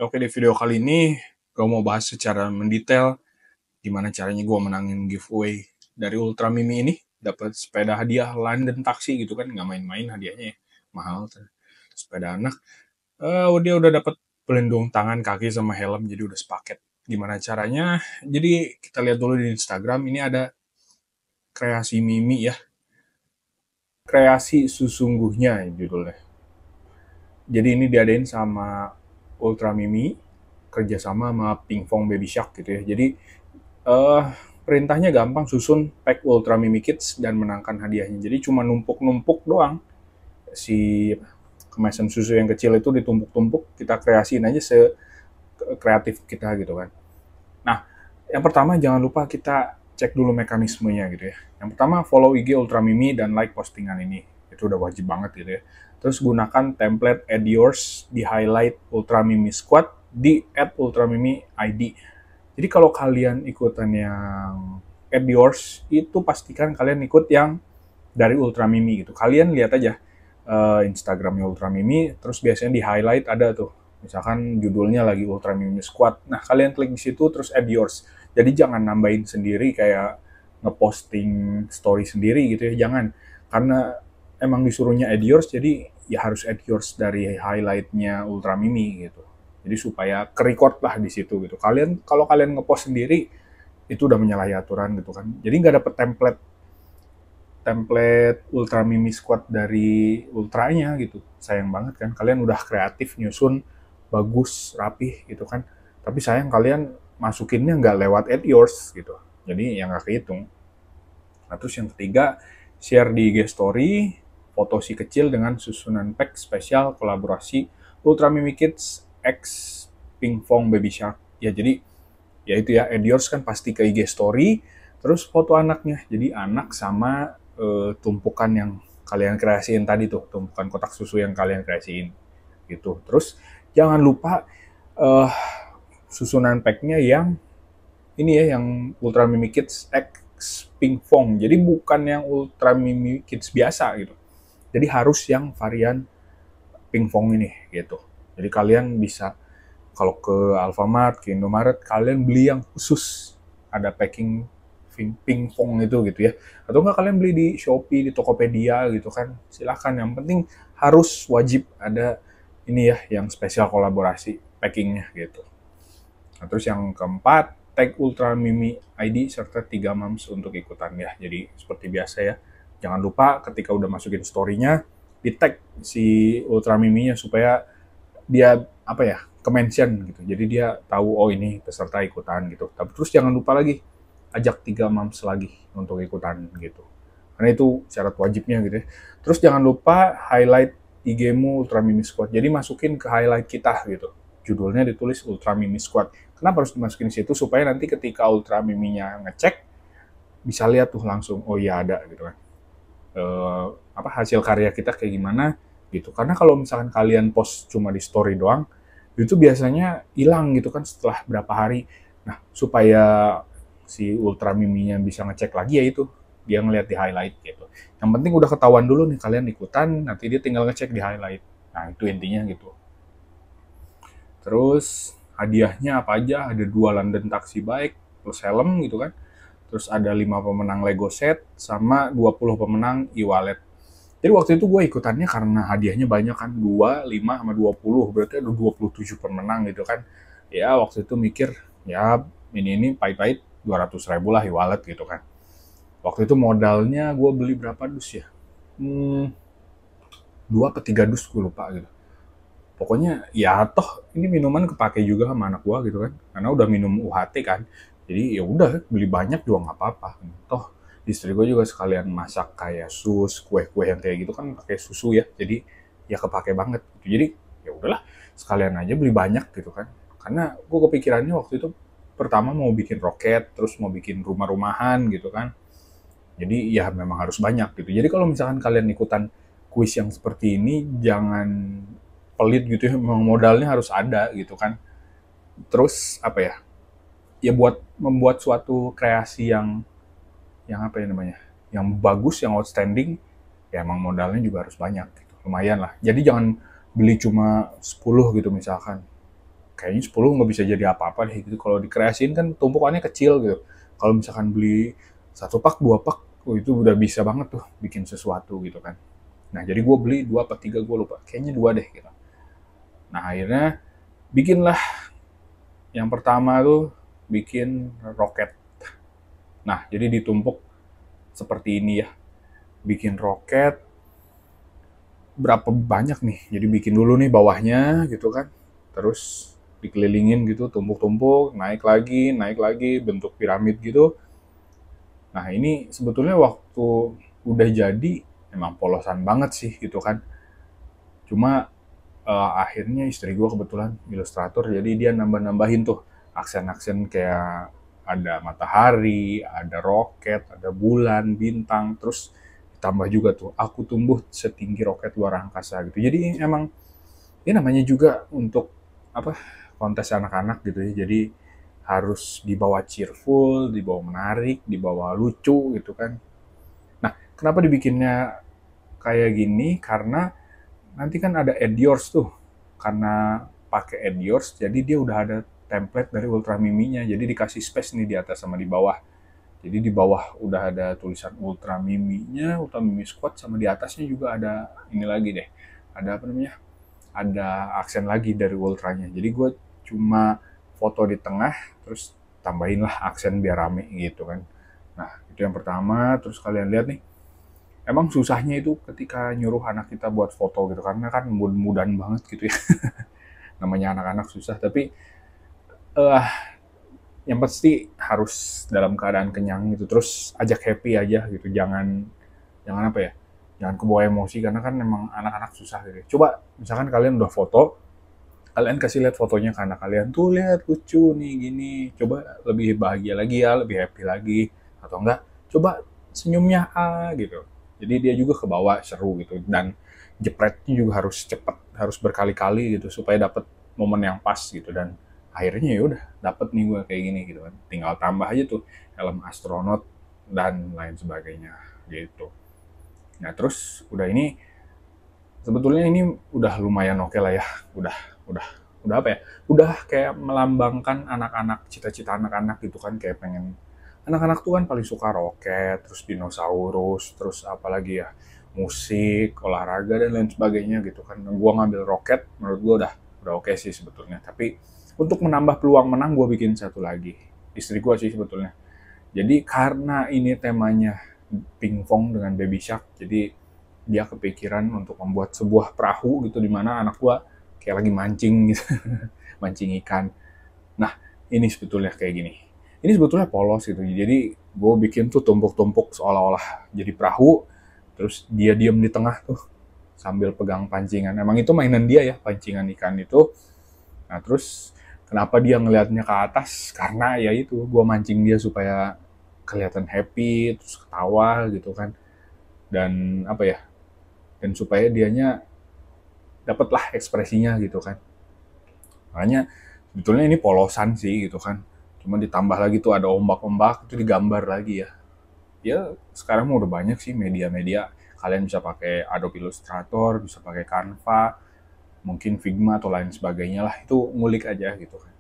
Oke, di video kali ini gue mau bahas secara mendetail gimana caranya gue menangin giveaway dari Ultra Mimi ini. Dapat sepeda hadiah London taksi gitu kan, nggak main-main hadiahnya ya. Mahal tuh. Sepeda anak. Dia udah dapat pelindung tangan, kaki, sama helm, jadi udah sepaket. Gimana caranya? Jadi kita lihat dulu di Instagram, ini ada kreasi Mimi ya. Kreasi sesungguhnya judulnya. Jadi ini diadain sama Ultra Mimi, kerjasama sama Pinkfong Baby Shark gitu ya. Jadi eh perintahnya gampang, susun pack Ultra Mimi Kids dan menangkan hadiahnya. Jadi cuma numpuk-numpuk doang. Si kemasan susu yang kecil itu ditumpuk-tumpuk, kita kreasiin aja se kreatif kita gitu kan. Nah, yang pertama jangan lupa kita cek dulu mekanismenya gitu ya. Yang pertama follow IG Ultra Mimi dan like postingan ini. Itu udah wajib banget gitu ya. Terus gunakan template add yours di highlight Ultra Mimi Squad di @ultramimi_id. Jadi kalau kalian ikutan yang add yours, itu pastikan kalian ikut yang dari Ultra Mimi gitu. Kalian lihat aja Instagramnya Ultra Mimi, terus biasanya di highlight ada tuh, misalkan judulnya lagi Ultra Mimi Squad. Nah, kalian klik di situ terus add yours. Jadi jangan nambahin sendiri kayak ngeposting story sendiri gitu ya, jangan. Karena emang disuruhnya add yours, jadi ya harus add yours dari highlightnya Ultra Mimi gitu. Jadi supaya ke-record lah di situ gitu. Kalau kalian ngepost sendiri, itu udah menyalahi aturan gitu kan. Jadi nggak dapet template template Ultra Mimi Squad dari Ultranya gitu. Sayang banget kan, kalian udah kreatif nyusun, bagus, rapih gitu kan. Tapi sayang kalian masukinnya nggak lewat add yours gitu. Jadi yang nggak kehitung. Nah terus yang ketiga, share di IG Story, foto si kecil dengan susunan pack spesial kolaborasi Ultra Mimi Kids X Pinkfong Baby Shark. Ya jadi, ya itu ya, add yours kan pasti ke IG Story, terus foto anaknya. Jadi anak sama tumpukan yang kalian kreasiin tadi tuh, tumpukan kotak susu yang kalian kreasiin gitu. Terus jangan lupa uh, susunan packnya yang ini ya, yang Ultra Mimi Kids X Pinkfong. Jadi bukan yang Ultra Mimi Kids biasa gitu. Jadi harus yang varian Pinkfong ini gitu. Jadi kalian bisa kalau ke Alfamart, ke Indomaret, kalian beli yang khusus ada packing pingpong itu gitu ya. Atau enggak kalian beli di Shopee, di Tokopedia gitu kan. Silahkan, yang penting harus wajib ada ini ya, yang spesial kolaborasi packingnya gitu. Nah, terus yang keempat, tag Ultra Mimi ID serta 3 moms untuk ikutan ya. Jadi seperti biasa ya. Jangan lupa ketika udah masukin story-nya, di tag si Ultra Miminya supaya dia apa ya, ke-mention gitu. Jadi dia tahu oh ini peserta ikutan gitu. Tapi terus jangan lupa lagi ajak 3 moms lagi untuk ikutan gitu. Karena itu syarat wajibnya gitu ya. Terus jangan lupa highlight IG-mu Ultra Mimi Squad. Jadi masukin ke highlight kita gitu. Judulnya ditulis Ultra Mimi Squad. Kenapa harus dimasukin di situ? Supaya nanti ketika Ultra Miminya ngecek, bisa lihat tuh langsung, oh iya ada gitu kan. Hasil karya kita kayak gimana gitu. Karena kalau misalkan kalian post cuma di story doang, itu biasanya hilang gitu kan setelah berapa hari. Nah, supaya si Ultra Miminya bisa ngecek lagi ya itu, dia ngeliat di highlight gitu. Yang penting udah ketahuan dulu nih kalian ikutan, nanti dia tinggal ngecek di highlight. Nah, itu intinya gitu. Terus hadiahnya apa aja? Ada 2 London Taxi Bike plus helm gitu kan. Terus ada 5 pemenang Lego set sama 20 pemenang e-wallet. Jadi waktu itu gue ikutannya karena hadiahnya banyak kan, 2, 5, sama 20, berarti ada 27 pemenang gitu kan. Ya waktu itu mikir, ya ini pahit-pahit 200.000 lah e-wallet gitu kan. Waktu itu modalnya gue beli berapa dus ya? 2 atau 3 dus gue lupa gitu. Pokoknya ya toh ini minuman kepake juga sama anak gue gitu kan. Karena udah minum UHT kan. Jadi ya udah beli banyak juga nggak apa-apa. Toh istri gue juga sekalian masak kayak sus, kue-kue yang kayak gitu kan pakai susu ya. Jadi ya kepake banget gitu. Jadi ya udahlah sekalian aja beli banyak gitu kan. Karena gue kepikirannya waktu itu pertama mau bikin roket, terus mau bikin rumah-rumahan gitu kan. Jadi ya memang harus banyak gitu. Jadi kalau misalkan kalian ikutan kuis yang seperti ini, jangan pelit gitu ya. Memang modalnya harus ada gitu kan. Terus apa ya? Ya buat membuat suatu kreasi yang apa ya namanya? Yang bagus, yang outstanding, ya emang modalnya juga harus banyak gitu. Lumayan lah. Jadi jangan beli cuma 10 gitu misalkan. kayaknya 10 nggak bisa jadi apa-apa deh gitu. Kalau dikreasiin kan tumpukannya kecil gitu. Kalau misalkan beli 1 pak, 2 pak, itu udah bisa banget tuh bikin sesuatu gitu kan. Nah jadi gue beli 2 apa 3, gue lupa. Kayaknya 2 deh gitu. Nah akhirnya bikinlah yang pertama tuh bikin roket. Nah jadi ditumpuk seperti ini ya. Bikin roket berapa banyak nih. Jadi bikin dulu nih bawahnya gitu kan. Terus dikelilingin gitu, tumpuk-tumpuk, naik lagi, bentuk piramid gitu. Nah ini sebetulnya waktu udah jadi emang polosan banget sih gitu kan. Cuma akhirnya istri gue kebetulan ilustrator, jadi dia nambah-nambahin tuh aksen-aksen kayak ada matahari, ada roket, ada bulan, bintang, terus ditambah juga tuh aku tumbuh setinggi roket luar angkasa gitu. Jadi emang ini namanya juga untuk apa, kontes anak-anak gitu ya. Jadi harus dibawa cheerful, dibawa menarik, dibawa lucu gitu kan. Nah, kenapa dibikinnya kayak gini? Karena nanti kan ada add yours tuh. Karena pakai add yours, jadi dia udah ada template dari Ultra Miminya. Jadi dikasih space nih di atas sama di bawah. Jadi di bawah udah ada tulisan Ultra Miminya, Ultra Mimi Squad, sama di atasnya juga ada ini lagi deh. Ada apa namanya? Ada aksen lagi dari Ultranya. Jadi gue cuma foto di tengah, terus tambahin lah aksen biar rame gitu kan. Nah, itu yang pertama. Terus kalian lihat nih, emang susahnya itu ketika nyuruh anak kita buat foto gitu, karena kan mudah-mudahan banget gitu ya. Namanya anak-anak susah, tapi eh yang pasti harus dalam keadaan kenyang gitu. Terus ajak happy aja gitu, jangan jangan apa ya, jangan kebawa emosi, karena kan memang anak-anak susah gitu. Coba misalkan kalian udah foto, kalian kasih lihat fotonya ke anak kalian, tuh lihat lucu nih gini, coba lebih bahagia lagi ya, lebih happy lagi, atau enggak coba senyumnya gitu. Jadi dia juga kebawa seru gitu, dan jepretnya juga harus cepet, harus berkali-kali gitu supaya dapat momen yang pas gitu. Dan akhirnya ya udah dapet nih gue kayak gini gitu kan, tinggal tambah aja tuh helm astronot dan lain sebagainya gitu. Nah terus udah ini, sebetulnya ini udah lumayan oke lah ya, udah udah udah apa ya, udah kayak melambangkan anak-anak, cita-cita anak-anak gitu kan. Kayak pengen, anak-anak tuh kan paling suka roket, terus dinosaurus, terus apalagi ya, musik, olahraga dan lain sebagainya gitu kan. Gua ngambil roket, menurut gua udah oke sih sebetulnya. Tapi untuk menambah peluang menang, gua bikin satu lagi, istri gua sih sebetulnya. Jadi karena ini temanya pingpong dengan baby shark, jadi dia kepikiran untuk membuat sebuah perahu gitu, di mana anak gua kayak lagi mancing gitu, mancing ikan. Nah, ini sebetulnya kayak gini. Ini sebetulnya polos gitu. Jadi gue bikin tuh tumpuk-tumpuk seolah-olah jadi perahu, terus dia diem di tengah tuh sambil pegang pancingan. Emang itu mainan dia ya, pancingan ikan itu. Nah, terus kenapa dia ngelihatnya ke atas? Karena ya itu, gue mancing dia supaya kelihatan happy, terus ketawa gitu kan. Dan apa ya, dan supaya dianya dapatlah ekspresinya gitu kan. Makanya sebetulnya ini polosan sih gitu kan. Cuma ditambah lagi tuh ada ombak-ombak, itu digambar lagi ya. Ya sekarang udah banyak sih media-media. Kalian bisa pakai Adobe Illustrator, bisa pakai Canva, mungkin Figma atau lain sebagainya lah. Itu ngulik aja gitu kan.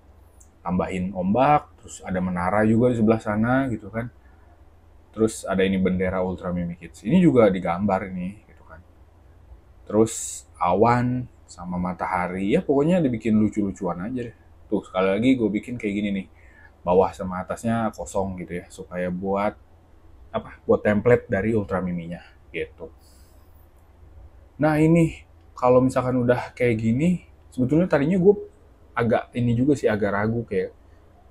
Tambahin ombak, terus ada menara juga di sebelah sana gitu kan. Terus ada ini bendera Ultra Mimi Kids. Ini juga digambar ini gitu kan. Terus awan sama matahari, ya pokoknya dibikin lucu-lucuan aja deh. Tuh sekali lagi gue bikin kayak gini nih, bawah sama atasnya kosong gitu ya, supaya buat apa, buat template dari Ultra Miminya gitu. Nah ini kalau misalkan udah kayak gini, sebetulnya tadinya gue agak ini juga sih, agak ragu kayak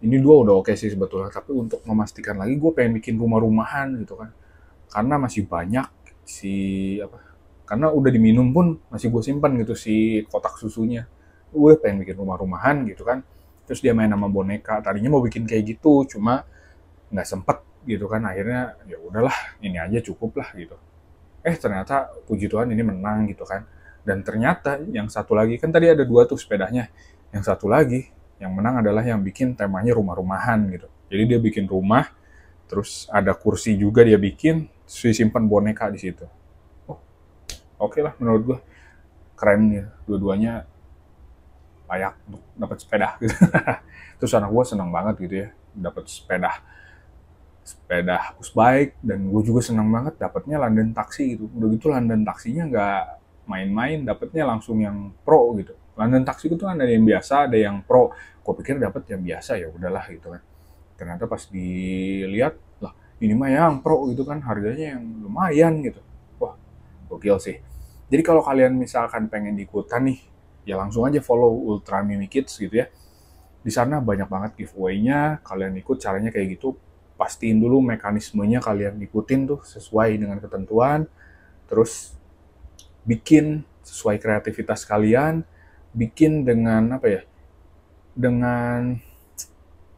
ini dua udah oke sih sebetulnya, tapi untuk memastikan lagi gue pengen bikin rumah-rumahan gitu kan, karena masih banyak si apa, karena udah diminum pun masih gue simpan gitu si kotak susunya. Gue pengen bikin rumah-rumahan gitu kan, terus dia main sama boneka. Tadinya mau bikin kayak gitu, cuma nggak sempet gitu kan. Akhirnya ya udahlah, ini aja cukup lah gitu. Ternyata puji Tuhan ini menang gitu kan. Dan ternyata yang satu lagi, kan tadi ada dua tuh sepedanya, yang satu lagi yang menang adalah yang bikin temanya rumah-rumahan gitu. Jadi dia bikin rumah, terus ada kursi juga dia bikin, terus simpan boneka di situ. Oh, oke lah menurut gue, keren ya dua-duanya. layak untuk dapat sepeda gitu. Terus anak gue senang banget gitu ya dapat sepeda sepeda pushbike, dan gue juga senang banget dapatnya London taksi gitu. Udah gitu London taksinya nggak main-main, dapatnya langsung yang pro gitu. London taksi itu kan ada yang biasa, ada yang pro. Gue pikir dapat yang biasa, ya udahlah gitu kan. Ternyata pas dilihat, lah ini mah yang pro gitu kan, harganya yang lumayan gitu. Wah, gokil sih. Jadi kalau kalian misalkan pengen ikutan nih, ya langsung aja follow Ultra Mimi Kids gitu ya. Di sana banyak banget giveaway-nya, kalian ikut caranya kayak gitu. Pastiin dulu mekanismenya kalian ikutin tuh sesuai dengan ketentuan, terus bikin sesuai kreativitas kalian, bikin dengan apa ya? Dengan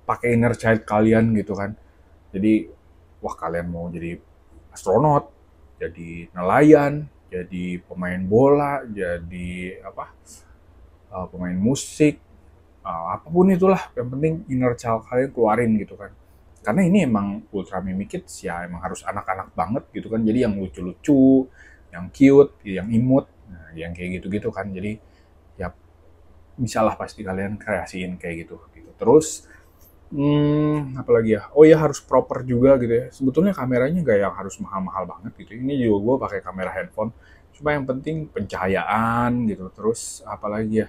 pakai inner child kalian gitu kan. Jadi wah kalian mau jadi astronot, jadi nelayan, jadi pemain bola, jadi apa? Pemain musik, apapun itulah, yang penting inner child kalian keluarin gitu kan. Karena ini emang Ultra Mimi Kids ya emang harus anak-anak banget gitu kan, jadi yang lucu-lucu, yang cute, yang imut, nah, yang kayak gitu-gitu kan. Jadi ya bisalah pasti kalian kreasiin kayak gitu gitu. Terus apalagi ya, oh ya harus proper juga gitu ya. Sebetulnya kameranya gak yang harus mahal-mahal banget gitu, ini juga gue pakai kamera handphone, cuma yang penting pencahayaan gitu. Terus apalagi ya,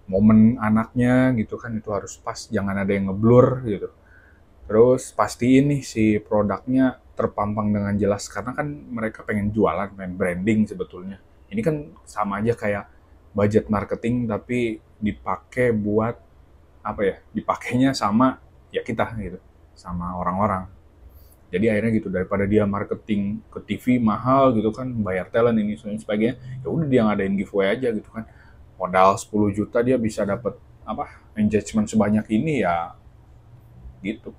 momen anaknya gitu kan itu harus pas, jangan ada yang ngeblur gitu. Terus pastiin nih si produknya terpampang dengan jelas, karena kan mereka pengen jualan, pengen branding sebetulnya. Ini kan sama aja kayak budget marketing tapi dipakai buat apa ya? Dipakainya sama ya kita gitu, sama orang-orang. Jadi akhirnya gitu, daripada dia marketing ke TV mahal gitu kan, bayar talent ini dan sebagainya, ya udah dia ngadain giveaway aja gitu kan. Modal 10 juta dia bisa dapat apa? Engagement sebanyak ini ya gitu.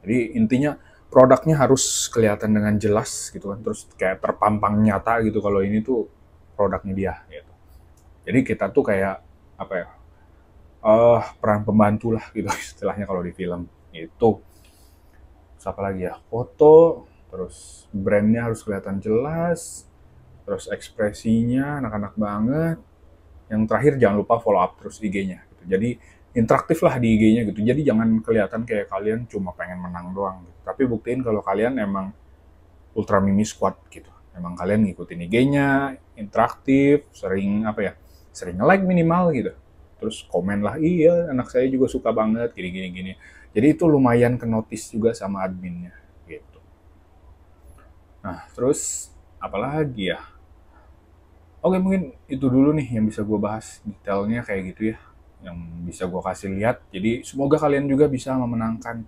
Jadi intinya produknya harus kelihatan dengan jelas gitu kan, terus kayak terpampang nyata gitu kalau ini tuh produknya dia gitu. Jadi kita tuh kayak apa ya? Peran pembantu lah gitu istilahnya kalau di film itu. Terus apa lagi ya? Foto, terus brandnya harus kelihatan jelas, terus ekspresinya anak-anak banget. Yang terakhir jangan lupa follow up terus IG-nya gitu. Jadi interaktif lah di IG-nya gitu. Jadi jangan kelihatan kayak kalian cuma pengen menang doang gitu. Tapi buktiin kalau kalian emang Ultra Mimi Squad gitu. Emang kalian ngikutin IG-nya, interaktif, sering apa ya? Sering like minimal gitu. Terus komen lah, iya anak saya juga suka banget gini-gini gini. Jadi itu lumayan ke notice juga sama adminnya gitu. Nah, terus apalagi ya? Oke, mungkin itu dulu nih yang bisa gue bahas detailnya kayak gitu ya, yang bisa gue kasih lihat. Jadi semoga kalian juga bisa memenangkan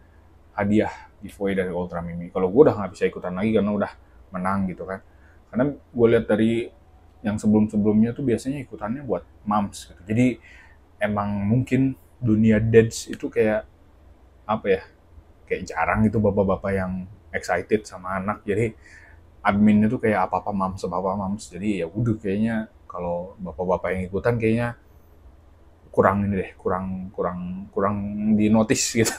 hadiah giveaway dari Ultra Mimi. Kalau gue udah nggak bisa ikutan lagi karena udah menang gitu kan. Karena gue lihat dari yang sebelum-sebelumnya tuh biasanya ikutannya buat moms gitu. Jadi emang mungkin dunia dads itu kayak apa ya, kayak jarang itu bapak-bapak yang excited sama anak. Jadi admin itu kayak apa-apa mams. Jadi ya udah kayaknya kalau bapak-bapak yang ikutan kayaknya kurang ini deh, kurang kurang kurang di notice gitu.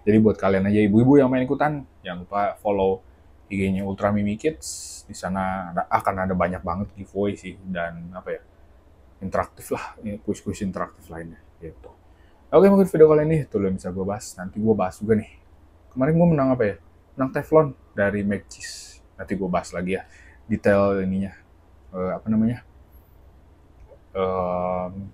Jadi buat kalian aja ibu-ibu yang main ikutan, jangan lupa follow IG-nya Ultra Mimi Kids. Di sana akan ada banyak banget giveaway sih, dan apa ya, interaktif lah, kuis-kuis interaktif lainnya gitu. Oke, mungkin video kali ini itu yang bisa gue bahas. Nanti gue bahas juga nih, kemarin gue menang apa ya, menang Teflon dari Magis. Nanti gue bahas lagi ya detail ininya, apa namanya,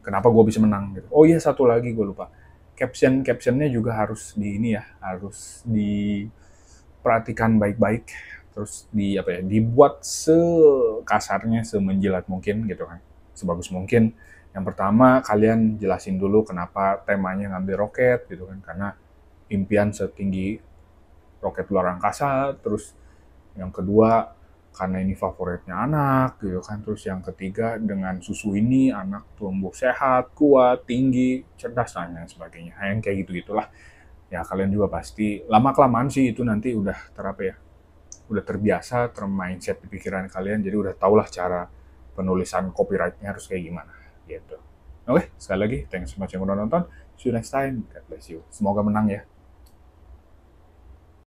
kenapa gue bisa menang gitu. Oh iya, satu lagi gue lupa, captionnya juga harus di ini ya, harus diperhatikan baik-baik, terus di apa ya, dibuat sekasarnya, semenjilat mungkin gitu kan, sebagus mungkin. Yang pertama, kalian jelasin dulu kenapa temanya ngambil roket gitu kan, karena impian setinggi roket luar angkasa. Terus yang kedua, karena ini favoritnya anak gitu kan. Terus yang ketiga, dengan susu ini anak tumbuh sehat, kuat, tinggi, cerdas, dan lain sebagainya. Yang kayak gitu-gitulah. Ya kalian juga pasti lama-kelamaan sih itu nanti udah terapa ya, udah terbiasa, termindset di pikiran kalian. Jadi udah tau lah cara penulisan copyright-nya harus kayak gimana gitu. Oke, sekali lagi thanks so much yang udah nonton. See you next time. God bless you. Semoga menang ya.